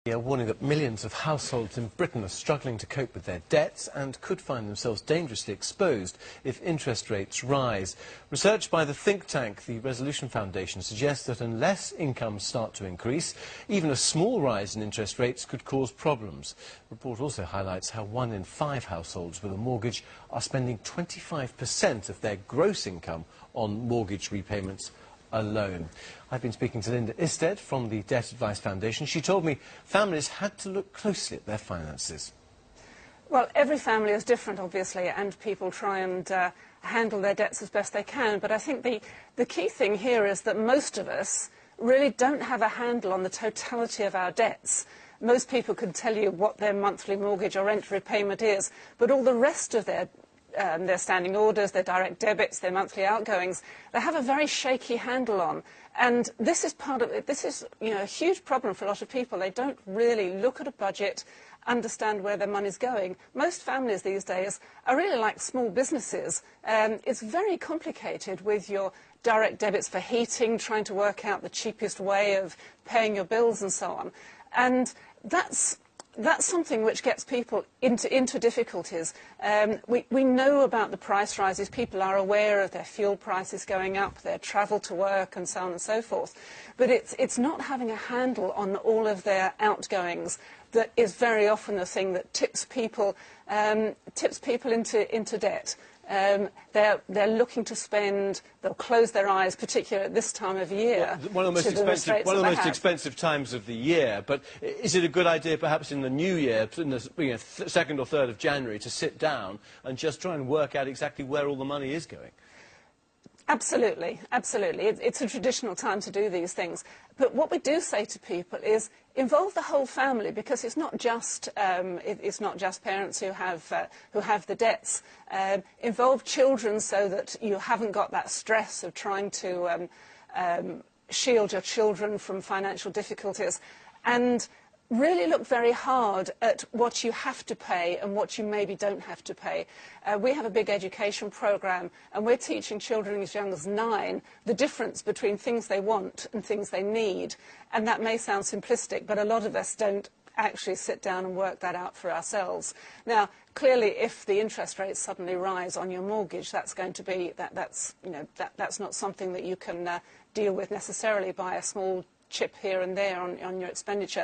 A warning that millions of households in Britain are struggling to cope with their debts and could find themselves dangerously exposed if interest rates rise. Research by the think tank, the Resolution Foundation, suggests that unless incomes start to increase, even a small rise in interest rates could cause problems. The report also highlights how 1 in 5 households with a mortgage are spending 25% of their gross income on mortgage repayments alone. I've been speaking to Linda Isted from the Debt Advice Foundation. She told me families had to look closely at their finances. Well, every family is different, obviously, and people try and handle their debts as best they can. But I think the key thing here is that most of us really don't have a handle on the totality of our debts. Most people can tell you what their monthly mortgage or rent repayment is, but all the rest of their standing orders, their direct debits, their monthly outgoings, they have a very shaky handle on. And this is part of it. This is, a huge problem for a lot of people. They don't really look at a budget, understand where their money's going. Most families these days are really like small businesses. It's very complicated with your direct debits for heating, trying to work out the cheapest way of paying your bills and so on. And that's something which gets people into difficulties. We know about the price rises. People are aware of their fuel prices going up, their travel to work, and so on and so forth. But it's not having a handle on all of their outgoings that is very often the thing that tips people into debt. They're looking to spend, they'll close their eyes, particularly at this time of year. One of the most expensive times of the year, but is it a good idea perhaps in the new year, in the 2nd or 3rd of January, to sit down and just try and work out exactly where all the money is going? Absolutely, absolutely. It's a traditional time to do these things. But what we do say to people is involve the whole family, because it's not just parents who have the debts. Involve children so that you haven't got that stress of trying to shield your children from financial difficulties. And really look very hard at what you have to pay and what you maybe don't have to pay. We have a big education programme, and we're teaching children as young as 9 the difference between things they want and things they need. And that may sound simplistic, but a lot of us don't actually sit down and work that out for ourselves. Now, clearly, if the interest rates suddenly rise on your mortgage, that's going to be that's not something that you can deal with necessarily by a small chip here and there on your expenditure.